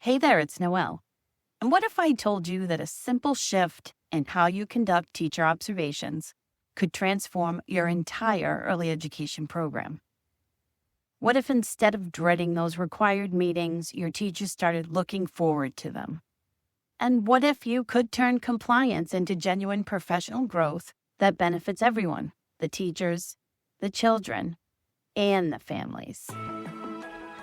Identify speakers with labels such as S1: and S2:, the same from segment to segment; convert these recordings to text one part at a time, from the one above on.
S1: Hey there, it's Noelle. And what if I told you that a simple shift in how you conduct teacher observations could transform your entire early education program? What if instead of dreading those required meetings, your teachers started looking forward to them? And what if you could turn compliance into genuine professional growth that benefits everyone, the teachers, the children, and the families?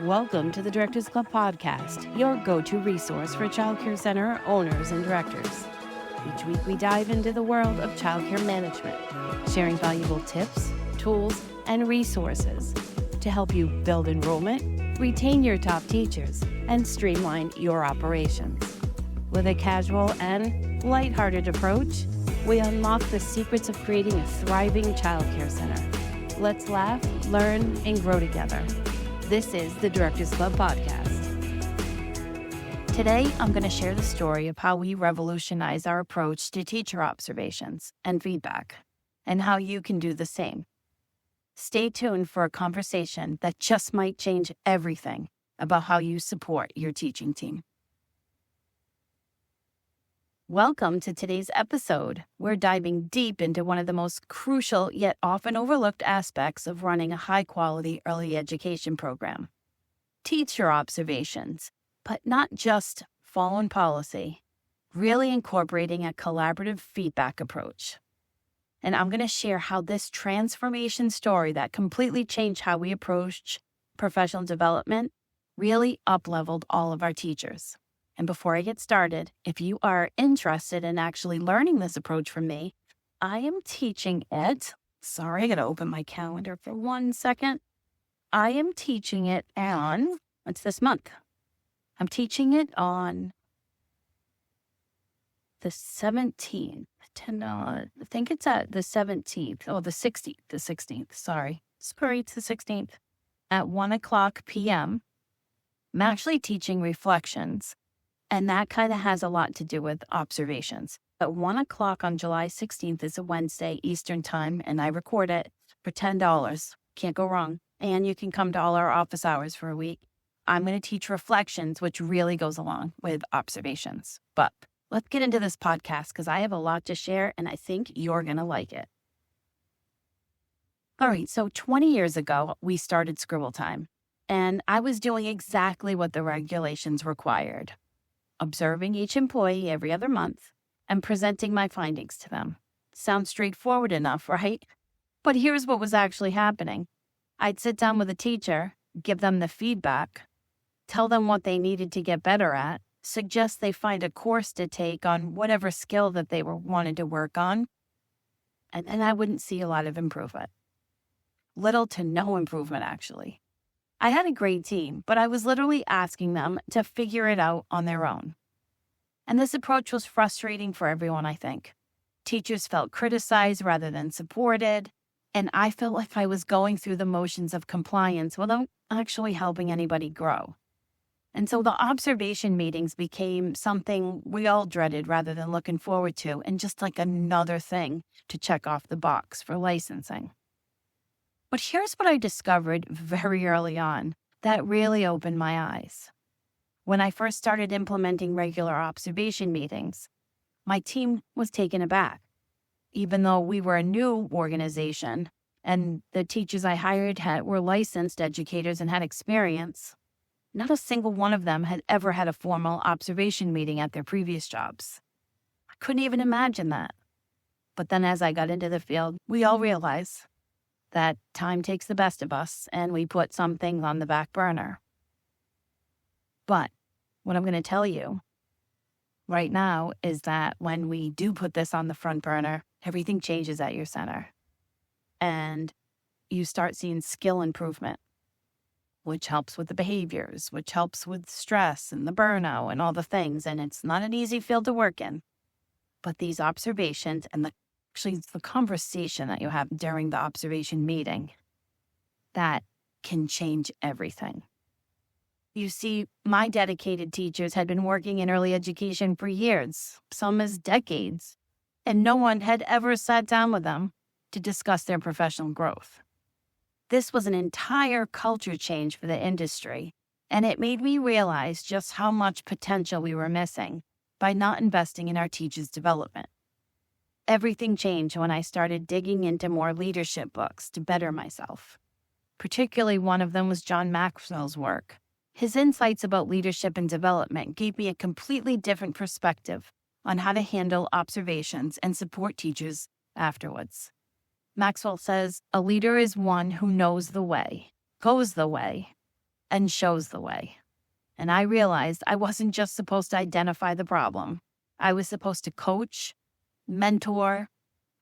S1: Welcome to the Directors Club podcast, your go-to resource for childcare center owners and directors. Each week we dive into the world of childcare management, sharing valuable tips, tools, and resources to help you build enrollment, retain your top teachers, and streamline your operations. With a casual and lighthearted approach, we unlock the secrets of creating a thriving childcare center. Let's laugh, learn, and grow together. This is the Directors Club podcast. Today, I'm going to share the story of how we revolutionize our approach to teacher observations and feedback, and how you can do the same. Stay tuned for a conversation that just might change everything about how you support your teaching team. Welcome to today's episode. We're diving deep into one of the most crucial yet often overlooked aspects of running a high-quality early education program. Teacher observations, but not just following policy, really incorporating a collaborative feedback approach. And I'm going to share how this transformation story that completely changed how we approach professional development really up-leveled all of our teachers. And before I get started, if you are interested in actually learning this approach from me, I am teaching it. Sorry, I got to open my calendar for 1 second. I am teaching it on, what's this month? I'm teaching it on the 17th. I think it's at the 17th. Oh, the 16th. Sorry, it's the 16th at 1 o'clock p.m. I'm actually teaching reflections. And that kind of has a lot to do with observations. At 1 o'clock on July 16th is a Wednesday Eastern time, and I record it for $10. Can't go wrong. And you can come to all our office hours for a week. I'm going to teach reflections, which really goes along with observations. But let's get into this podcast because I have a lot to share, and I think you're going to like it. All right, so 20 years ago, we started Scribble Time, and I was doing exactly what the regulations required. Observing each employee every other month, and presenting my findings to them. Sounds straightforward enough, right? But here's what was actually happening. I'd sit down with a teacher, give them the feedback, tell them what they needed to get better at, suggest they find a course to take on whatever skill that they wanted to work on, and then I wouldn't see a lot of improvement. Little to no improvement, actually. I had a great team, but I was literally asking them to figure it out on their own. And this approach was frustrating for everyone, I think. Teachers felt criticized rather than supported, and I felt like I was going through the motions of compliance without actually helping anybody grow. And so the observation meetings became something we all dreaded rather than looking forward to, and just like another thing to check off the box for licensing. But here's what I discovered very early on that really opened my eyes. When I first started implementing regular observation meetings, my team was taken aback. Even though we were a new organization and the teachers I hired were licensed educators and had experience, not a single one of them had ever had a formal observation meeting at their previous jobs. I couldn't even imagine that. But then as I got into the field, we all realized that time takes the best of us, and we put some things on the back burner. But what I'm going to tell you right now is that when we do put this on the front burner, everything changes at your center. And you start seeing skill improvement, which helps with the behaviors, which helps with stress and the burnout and all the things. And it's not an easy field to work in. But these observations and it's the conversation that you have during the observation meeting that can change everything. You see, my dedicated teachers had been working in early education for years, some as decades, and no one had ever sat down with them to discuss their professional growth. This was an entire culture change for the industry, And it made me realize just how much potential we were missing by not investing in our teachers' development. Everything changed when I started digging into more leadership books to better myself. Particularly one of them was John Maxwell's work. His insights about leadership and development gave me a completely different perspective on how to handle observations and support teachers afterwards. Maxwell says, "A leader is one who knows the way, goes the way, and shows the way." And I realized I wasn't just supposed to identify the problem. I was supposed to coach, mentor.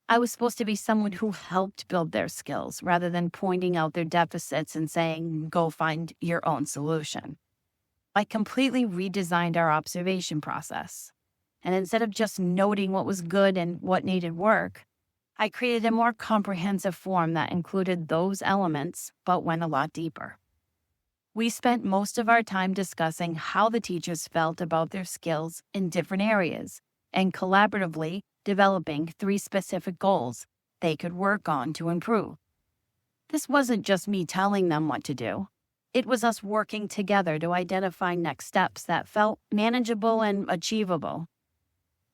S1: I was supposed to be someone who helped build their skills rather than pointing out their deficits and saying, "Go find your own solution." I completely redesigned our observation process. And instead of just noting what was good and what needed work, I created a more comprehensive form that included those elements, but went a lot deeper. We spent most of our time discussing how the teachers felt about their skills in different areas and collaboratively developing 3 specific goals they could work on to improve. This wasn't just me telling them what to do. It was us working together to identify next steps that felt manageable and achievable.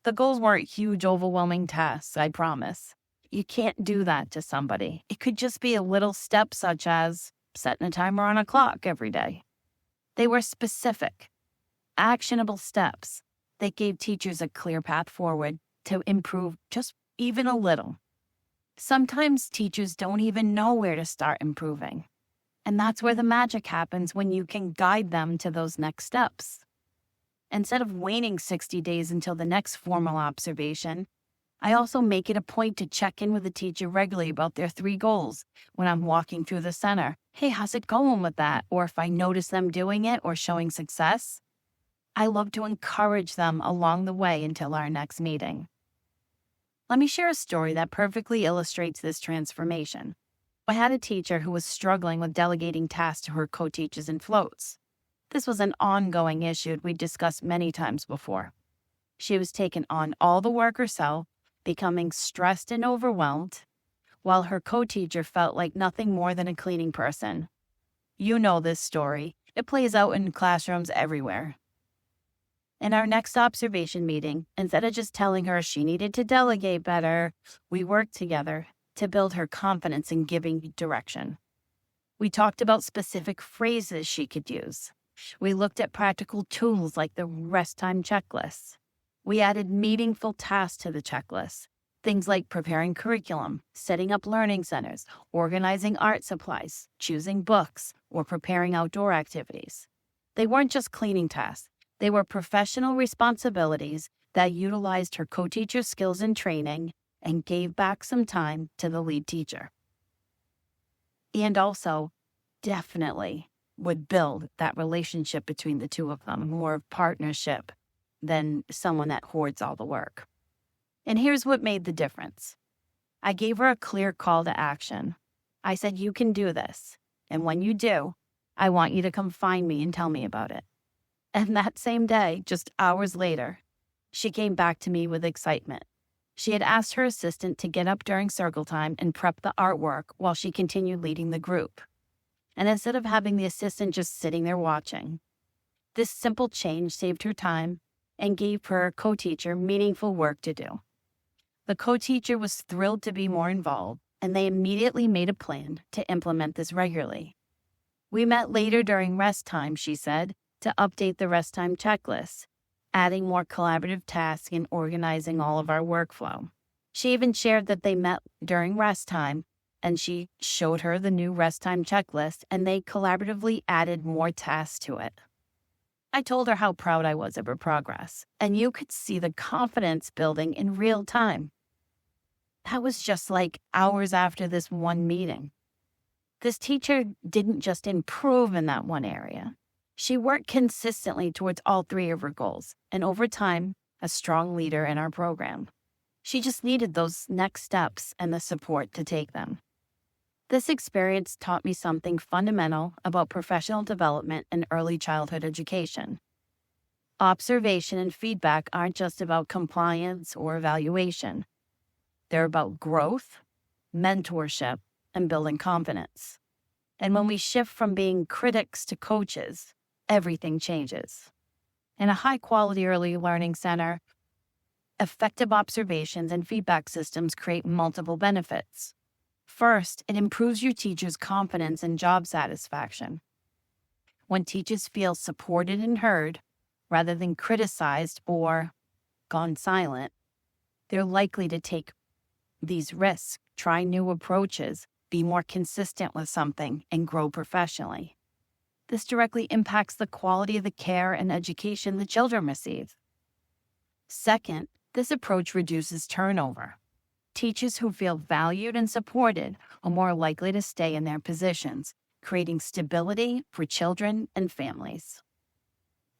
S1: The goals weren't huge, overwhelming tasks, I promise. You can't do that to somebody. It could just be a little step such as setting a timer on a clock every day. They were specific, actionable steps that gave teachers a clear path forward to improve just even a little. Sometimes teachers don't even know where to start improving. And that's where the magic happens when you can guide them to those next steps. Instead of waiting 60 days until the next formal observation, I also make it a point to check in with the teacher regularly about their 3 goals when I'm walking through the center. "Hey, how's it going with that?" Or if I notice them doing it or showing success, I love to encourage them along the way until our next meeting. Let me share a story that perfectly illustrates this transformation. I had a teacher who was struggling with delegating tasks to her co-teachers and floats. This was an ongoing issue we'd discussed many times before. She was taking on all the work herself, becoming stressed and overwhelmed, while her co-teacher felt like nothing more than a cleaning person. You know this story. It plays out in classrooms everywhere. In our next observation meeting, instead of just telling her she needed to delegate better, we worked together to build her confidence in giving direction. We talked about specific phrases she could use. We looked at practical tools like the rest time checklists. We added meaningful tasks to the checklist, things like preparing curriculum, setting up learning centers, organizing art supplies, choosing books, or preparing outdoor activities. They weren't just cleaning tasks. They were professional responsibilities that utilized her co-teacher skills and training and gave back some time to the lead teacher. And also, definitely would build that relationship between the two of them, more of partnership than someone that hoards all the work. And here's what made the difference. I gave her a clear call to action. I said, "You can do this. And when you do, I want you to come find me and tell me about it." And that same day, just hours later, she came back to me with excitement. She had asked her assistant to get up during circle time and prep the artwork while she continued leading the group. And instead of having the assistant just sitting there watching, this simple change saved her time and gave her co-teacher meaningful work to do. The co-teacher was thrilled to be more involved, and they immediately made a plan to implement this regularly. We met later during rest time, she said, to update the rest time checklist, adding more collaborative tasks and organizing all of our workflow. She even shared that they met during rest time, and she showed her the new rest time checklist, and they collaboratively added more tasks to it. I told her how proud I was of her progress, and you could see the confidence building in real time. That was just like hours after this one meeting. This teacher didn't just improve in that one area. She worked consistently towards all 3 of her goals, and over time, a strong leader in our program. She just needed those next steps and the support to take them. This experience taught me something fundamental about professional development and early childhood education. Observation and feedback aren't just about compliance or evaluation. They're about growth, mentorship, and building confidence. And when we shift from being critics to coaches, everything changes. In a high-quality early learning center, effective observations and feedback systems create multiple benefits. First, it improves your teachers' confidence and job satisfaction. When teachers feel supported and heard, rather than criticized or gone silent, they're likely to take these risks, try new approaches, be more consistent with something, and grow professionally. This directly impacts the quality of the care and education the children receive. Second, this approach reduces turnover. Teachers who feel valued and supported are more likely to stay in their positions, creating stability for children and families.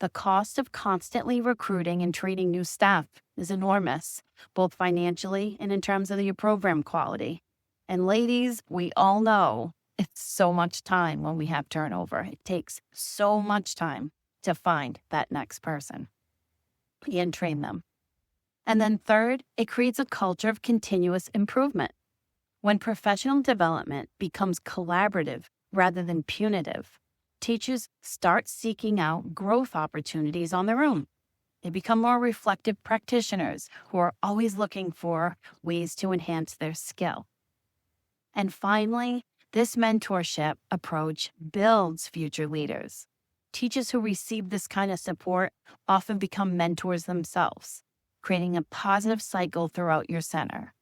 S1: The cost of constantly recruiting and training new staff is enormous, both financially and in terms of your program quality. And ladies, we all know it's so much time when we have turnover. It takes so much time to find that next person and train them. And then third, it creates a culture of continuous improvement. When professional development becomes collaborative rather than punitive, teachers start seeking out growth opportunities on their own. They become more reflective practitioners who are always looking for ways to enhance their skill. And finally, this mentorship approach builds future leaders. Teachers who receive this kind of support often become mentors themselves, creating a positive cycle throughout your center.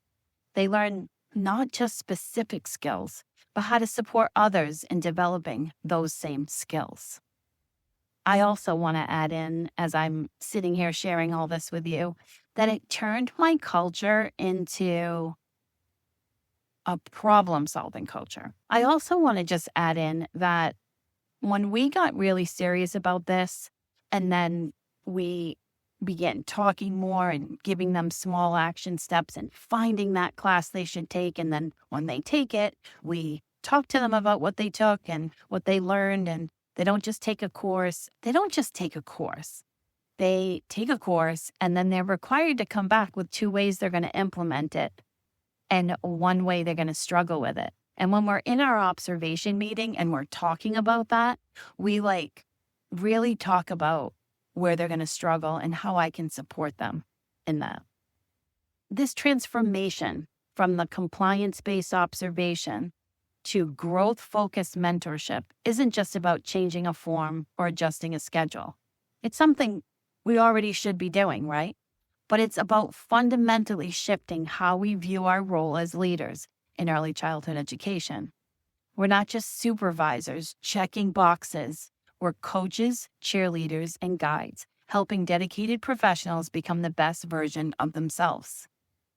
S1: They learn not just specific skills, but how to support others in developing those same skills. I also want to add in, as I'm sitting here sharing all this with you, that it turned my culture into a problem-solving culture. I also want to just add in that when we got really serious about this, and then we began talking more and giving them small action steps and finding that class they should take, and then when they take it, we talk to them about what they took and what they learned, and they don't just take a course. They take a course, and then they're required to come back with 2 ways they're going to implement it and 1 way they're going to struggle with it. And when we're in our observation meeting and we're talking about that, we really talk about where they're going to struggle and how I can support them in that. This transformation from the compliance-based observation to growth-focused mentorship isn't just about changing a form or adjusting a schedule. It's something we already should be doing, right? But it's about fundamentally shifting how we view our role as leaders in early childhood education. We're not just supervisors checking boxes. We're coaches, cheerleaders, and guides, helping dedicated professionals become the best version of themselves.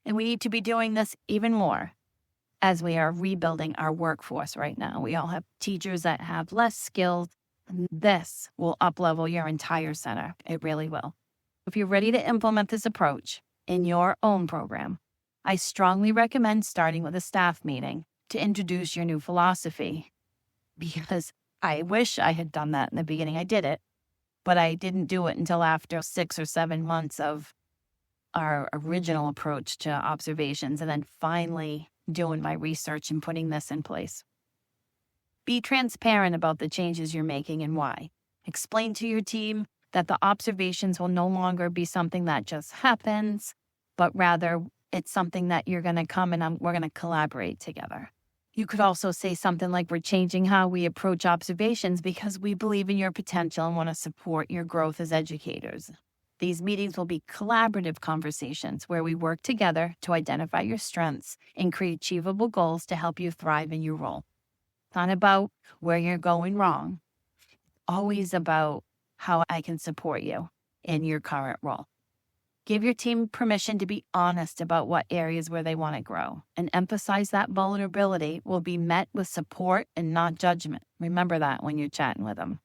S1: And we need to be doing this even more as we are rebuilding our workforce right now. We all have teachers that have less skills. This will up-level your entire center. It really will. If you're ready to implement this approach in your own program, I strongly recommend starting with a staff meeting to introduce your new philosophy, because I wish I had done that in the beginning. I did it, but I didn't do it until after 6 or 7 months of our original approach to observations, and then finally doing my research and putting this in place. Be transparent about the changes you're making and why. Explain to your team that the observations will no longer be something that just happens, but rather it's something that you're going to come and we're going to collaborate together. You could also say something like, we're changing how we approach observations because we believe in your potential and want to support your growth as educators. These meetings will be collaborative conversations where we work together to identify your strengths and create achievable goals to help you thrive in your role. It's not about where you're going wrong. It's always about how I can support you in your current role. Give your team permission to be honest about what areas where they want to grow, and emphasize that vulnerability will be met with support and not judgment. Remember that when you're chatting with them.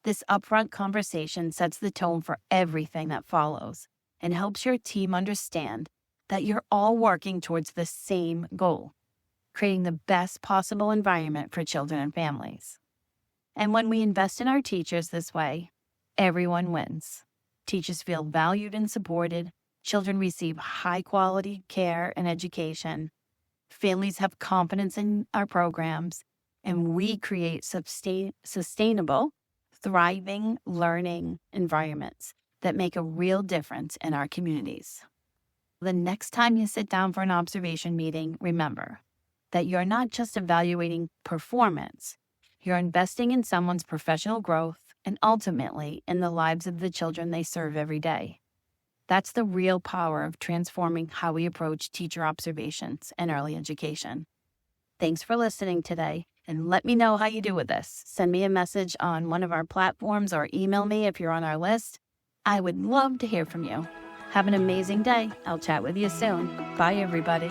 S1: This upfront conversation sets the tone for everything that follows and helps your team understand that you're all working towards the same goal, creating the best possible environment for children and families. And when we invest in our teachers this way, everyone wins. Teachers feel valued and supported. Children receive high-quality care and education. Families have confidence in our programs. And we create sustainable, thriving, learning environments that make a real difference in our communities. The next time you sit down for an observation meeting, remember that you're not just evaluating performance, you're investing in someone's professional growth and ultimately in the lives of the children they serve every day. That's the real power of transforming how we approach teacher observations and early education. Thanks for listening today, and let me know how you do with this. Send me a message on one of our platforms or email me if you're on our list. I would love to hear from you. Have an amazing day. I'll chat with you soon. Bye, everybody.